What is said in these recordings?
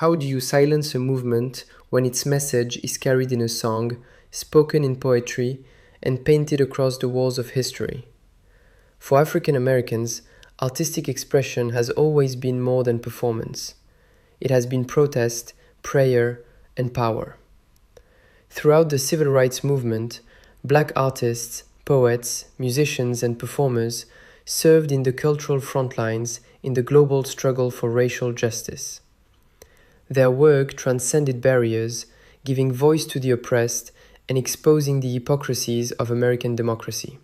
How do you silence a movement when its message is carried in a song, spoken in poetry, and painted across the walls of history? For African Americans, artistic expression has always been more than performance. It has been protest, prayer, and power. Throughout the civil rights movement, black artists, poets, musicians, and performers served in the cultural front lines in the global struggle for racial justice. Their work transcended barriers, giving voice to the oppressed and exposing the hypocrisies of American democracy.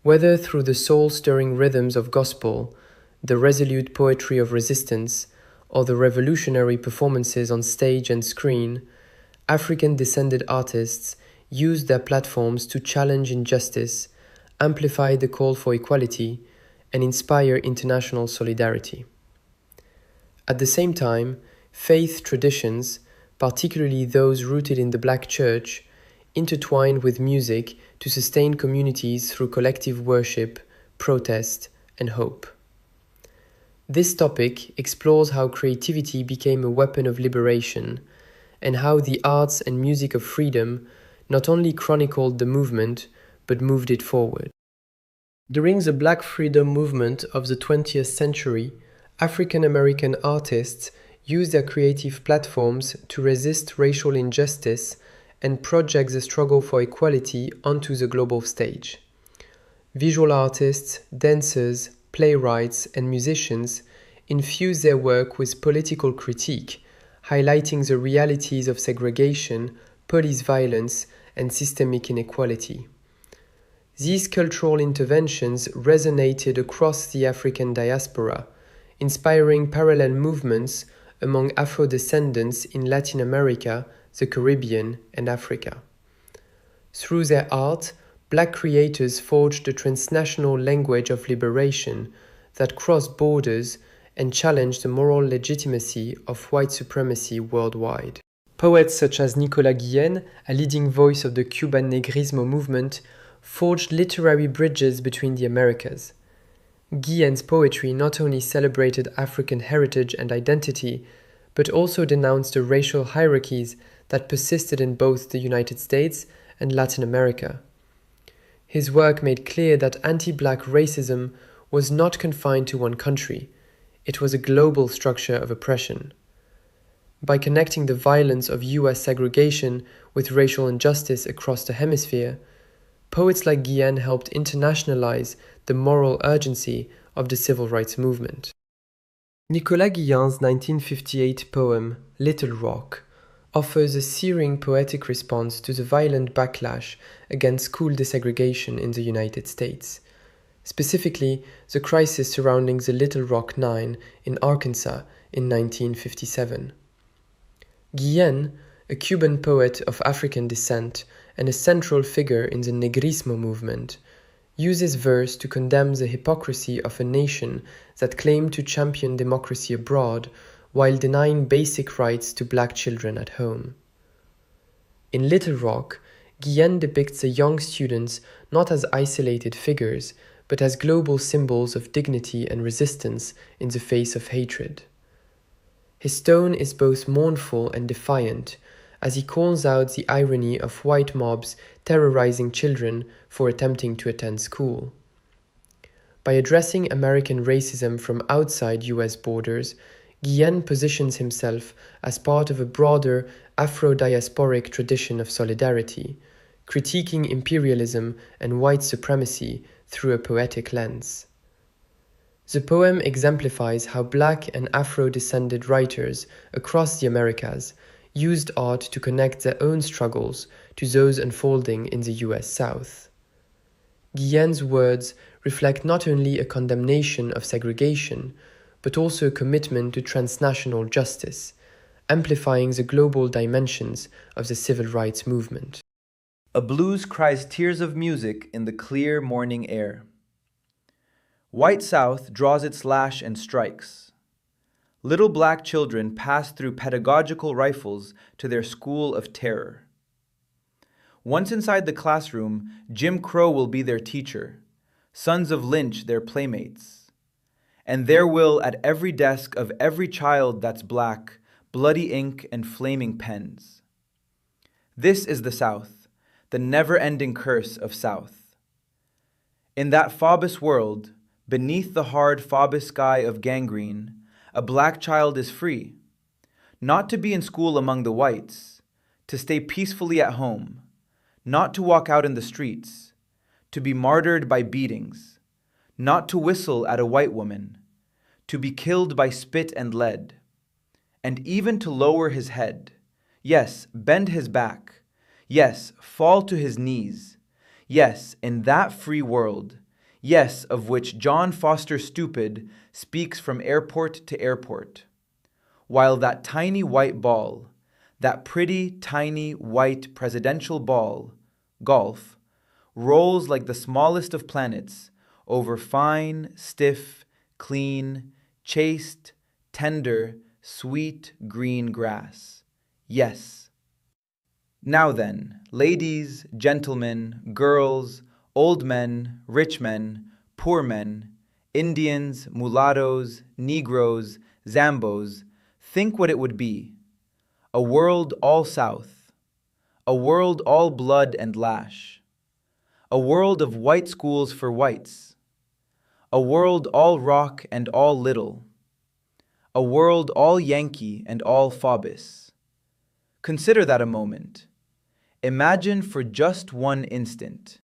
Whether through the soul-stirring rhythms of gospel, the resolute poetry of resistance, or the revolutionary performances on stage and screen, African-descended artists used their platforms to challenge injustice, amplify the call for equality, and inspire international solidarity. At the same time, faith traditions, particularly those rooted in the Black Church, intertwined with music to sustain communities through collective worship, protest, and hope. This topic explores how creativity became a weapon of liberation, and how the arts and music of freedom not only chronicled the movement, but moved it forward. During the Black freedom movement of the 20th century, African American artists used their creative platforms to resist racial injustice and project the struggle for equality onto the global stage. Visual artists, dancers, playwrights, and musicians infused their work with political critique, highlighting the realities of segregation, police violence, and systemic inequality. These cultural interventions resonated across the African diaspora, inspiring parallel movements among Afro-descendants in Latin America, the Caribbean, and Africa. Through their art, Black creators forged a transnational language of liberation that crossed borders and challenged the moral legitimacy of white supremacy worldwide. Poets such as Nicolás Guillén, a leading voice of the Cuban negrismo movement, forged literary bridges between the Americas. Guillén's poetry not only celebrated African heritage and identity, but also denounced the racial hierarchies that persisted in both the United States and Latin America. His work made clear that anti-Black racism was not confined to one country. It was a global structure of oppression. By connecting the violence of US segregation with racial injustice across the hemisphere, poets like Guillén helped internationalize the moral urgency of the civil rights movement. Nicolás Guillén's 1958 poem, Little Rock, offers a searing poetic response to the violent backlash against school desegregation in the United States, specifically the crisis surrounding the Little Rock Nine in Arkansas in 1957. Guillén, a Cuban poet of African descent and a central figure in the negrismo movement, uses verse to condemn the hypocrisy of a nation that claimed to champion democracy abroad while denying basic rights to Black children at home. In Little Rock, Guillén depicts the young students not as isolated figures, but as global symbols of dignity and resistance in the face of hatred. His tone is both mournful and defiant, as he calls out the irony of white mobs terrorizing children for attempting to attend school. By addressing American racism from outside US borders, Guillén positions himself as part of a broader Afro-diasporic tradition of solidarity, critiquing imperialism and white supremacy through a poetic lens. The poem exemplifies how Black and Afro-descended writers across the Americas used art to connect their own struggles to those unfolding in the US South. Guillén's words reflect not only a condemnation of segregation, but also a commitment to transnational justice, amplifying the global dimensions of the civil rights movement. A blues cries tears of music in the clear morning air. White South draws its lash and strikes. Little Black children pass through pedagogical rifles to their school of terror. Once inside the classroom, Jim Crow will be their teacher, sons of Lynch their playmates. And there will, at every desk of every child that's Black, bloody ink, and flaming pens. This is the South, the never-ending curse of South. In that Phoebus world, beneath the hard Phoebus sky of gangrene, a black child is free, not to be in school among the whites, to stay peacefully at home, not to walk out in the streets, to be martyred by beatings, not to whistle at a white woman, to be killed by spit and lead, and even to lower his head, yes, bend his back, yes, fall to his knees, yes, in that free world, yes, of which John Foster Stupid speaks from airport to airport, while that tiny white ball, that pretty tiny white presidential ball, golf, rolls like the smallest of planets over fine, stiff, clean, chaste, tender, sweet green grass. Yes. Now then, ladies, gentlemen, girls, old men, rich men, poor men, Indians, mulattoes, Negroes, Zambos, think what it would be. A world all South. A world all blood and lash. A world of white schools for whites. A world all rock and all little. A world all Yankee and all Phoebus. Consider that a moment. Imagine for just one instant.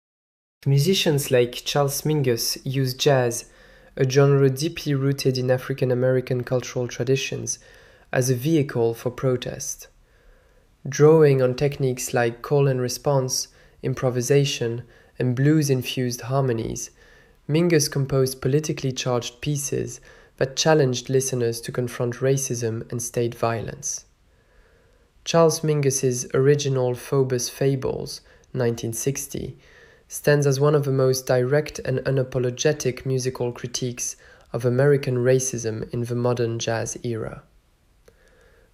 Musicians like Charles Mingus use jazz, a genre deeply rooted in African American cultural traditions, as a vehicle for protest. Drawing on techniques like call and response, improvisation, and blues-infused harmonies, Mingus composed politically charged pieces that challenged listeners to confront racism and state violence. Charles Mingus's original Phoebus Fables, 1960, stands as one of the most direct and unapologetic musical critiques of American racism in the modern jazz era.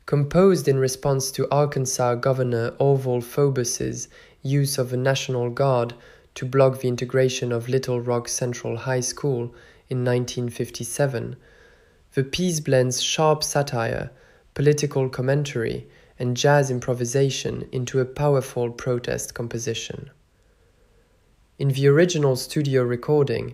Composed in response to Arkansas Governor Orval Phoebus's use of the National Guard to block the integration of Little Rock Central High School in 1957, the piece blends sharp satire, political commentary, and jazz improvisation into a powerful protest composition. In the original studio recording,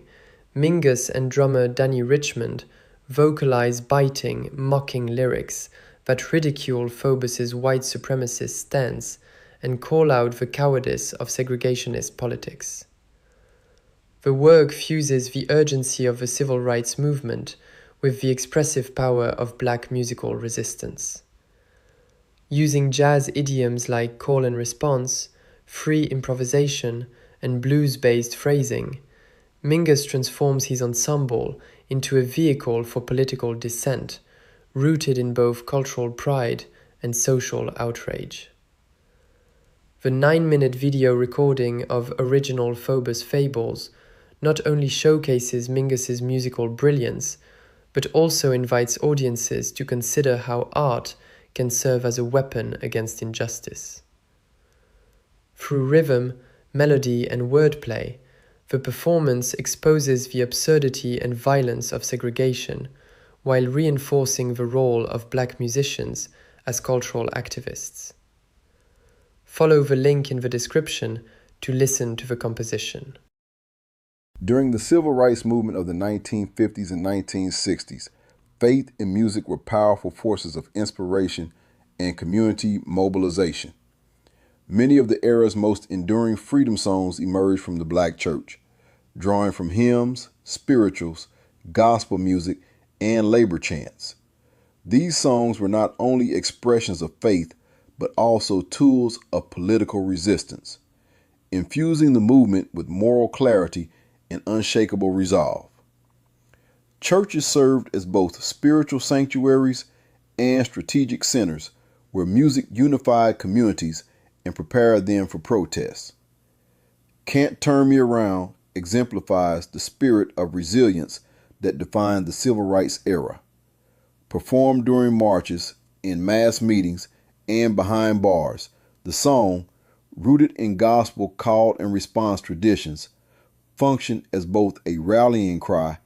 Mingus and drummer Danny Richmond vocalize biting, mocking lyrics that ridicule Phoebus's white supremacist stance and call out the cowardice of segregationist politics. The work fuses the urgency of the civil rights movement with the expressive power of black musical resistance. Using jazz idioms like call and response, free improvisation, and blues-based phrasing, Mingus transforms his ensemble into a vehicle for political dissent, rooted in both cultural pride and social outrage. The 9-minute video recording of original Phoebus Fables not only showcases Mingus's musical brilliance, but also invites audiences to consider how art can serve as a weapon against injustice. Through rhythm, melody, and wordplay, the performance exposes the absurdity and violence of segregation, while reinforcing the role of black musicians as cultural activists. Follow the link in the description to listen to the composition. During the civil rights movement of the 1950s and 1960s, faith and music were powerful forces of inspiration and community mobilization. Many of the era's most enduring freedom songs emerged from the black church, drawing from hymns, spirituals, gospel music, and labor chants. These songs were not only expressions of faith, but also tools of political resistance, infusing the movement with moral clarity and unshakable resolve. Churches served as both spiritual sanctuaries and strategic centers where music unified communities and prepared them for protests. Can't Turn Me Around exemplifies the spirit of resilience that defined the civil rights era. Performed during marches, in mass meetings, and behind bars, the song, rooted in gospel call and response traditions, functioned as both a rallying cry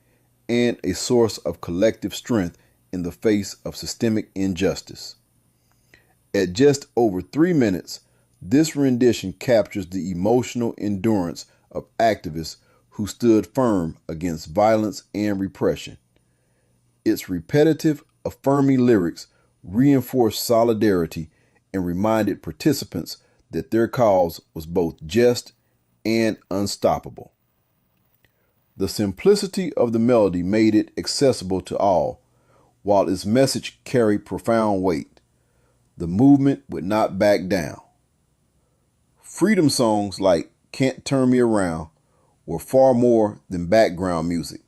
and a source of collective strength in the face of systemic injustice. At just over 3 minutes, this rendition captures the emotional endurance of activists who stood firm against violence and repression. Its repetitive, affirming lyrics reinforced solidarity and reminded participants that their cause was both just and unstoppable. The simplicity of the melody made it accessible to all, while its message carried profound weight. The movement would not back down. Freedom songs like Can't Turn Me Around were far more than background music.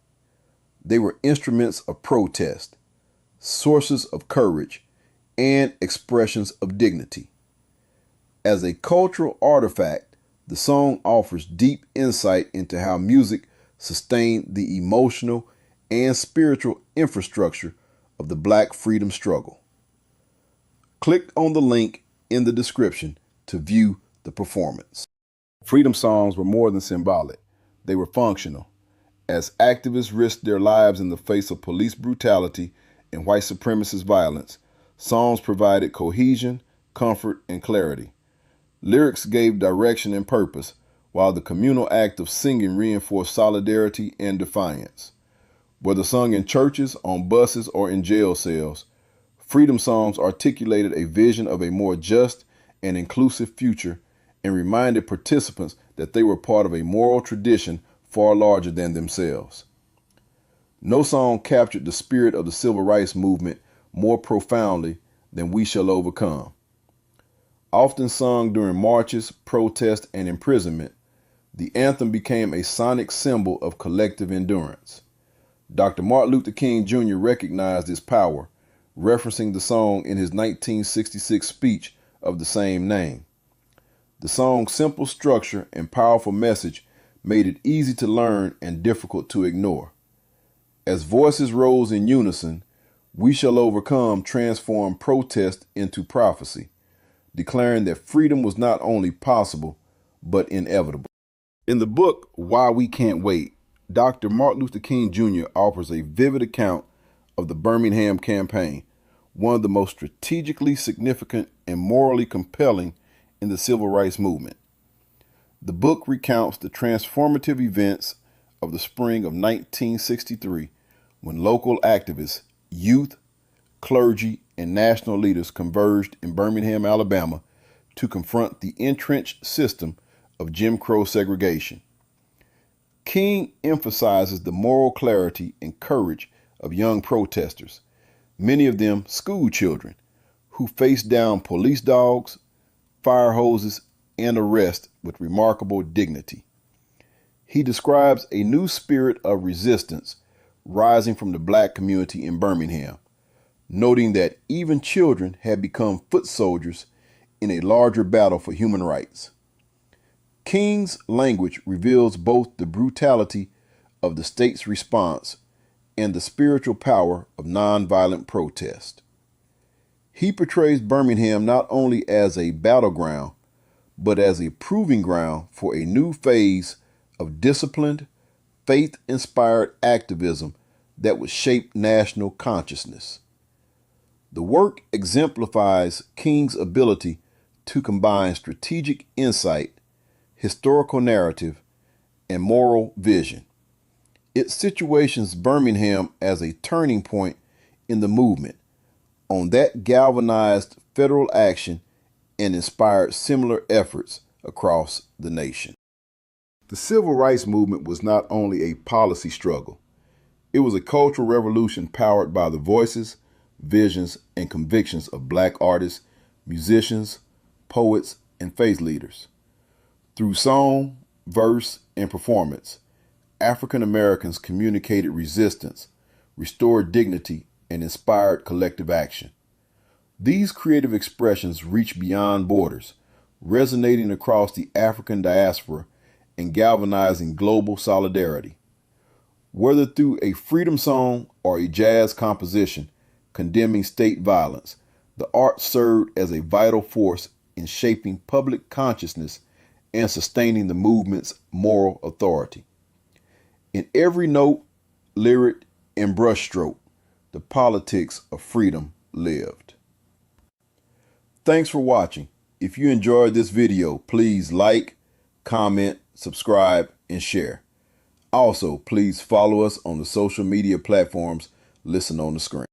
They were instruments of protest, sources of courage, and expressions of dignity. As a cultural artifact, the song offers deep insight into how music sustained the emotional and spiritual infrastructure of the Black freedom struggle. Click on the link in the description to view the performance. Freedom songs were more than symbolic. They were functional. As activists risked their lives in the face of police brutality and white supremacist violence, songs provided cohesion, comfort, and clarity. Lyrics gave direction and purpose, while the communal act of singing reinforced solidarity and defiance. Whether sung in churches, on buses, or in jail cells, freedom songs articulated a vision of a more just and inclusive future and reminded participants that they were part of a moral tradition far larger than themselves. No song captured the spirit of the civil rights movement more profoundly than We Shall Overcome. Often sung during marches, protests, and imprisonment, the anthem became a sonic symbol of collective endurance. Dr. Martin Luther King Jr. recognized its power, referencing the song in his 1966 speech of the same name. The song's simple structure and powerful message made it easy to learn and difficult to ignore. As voices rose in unison, We Shall Overcome transformed protest into prophecy, declaring that freedom was not only possible, but inevitable. In the book, Why We Can't Wait, Dr. Martin Luther King Jr. offers a vivid account of the Birmingham Campaign, one of the most strategically significant and morally compelling in the civil rights movement. The book recounts the transformative events of the spring of 1963, when local activists, youth, clergy, and national leaders converged in Birmingham, Alabama, to confront the entrenched system of Jim Crow segregation. King emphasizes the moral clarity and courage of young protesters, many of them school children, who faced down police dogs, fire hoses, and arrest with remarkable dignity. He describes a new spirit of resistance rising from the Black community in Birmingham, noting that even children had become foot soldiers in a larger battle for human rights. King's language reveals both the brutality of the state's response and the spiritual power of nonviolent protest. He portrays Birmingham not only as a battleground, but as a proving ground for a new phase of disciplined, faith-inspired activism that would shape national consciousness. The work exemplifies King's ability to combine strategic insight, historical narrative, and moral vision. It situations Birmingham as a turning point in the movement, on that galvanized federal action and inspired similar efforts across the nation. The civil rights movement was not only a policy struggle, it was a cultural revolution powered by the voices, visions, and convictions of Black artists, musicians, poets, and faith leaders. Through song, verse, and performance, African Americans communicated resistance, restored dignity, and inspired collective action. These creative expressions reached beyond borders, resonating across the African diaspora and galvanizing global solidarity. Whether through a freedom song or a jazz composition condemning state violence, the art served as a vital force in shaping public consciousness and sustaining the movement's moral authority. In every note, lyric, and brushstroke, the politics of freedom lived. Thanks for watching. If you enjoyed this video, please like, comment, subscribe, and share. Also, please follow us on the social media platforms listed on the screen.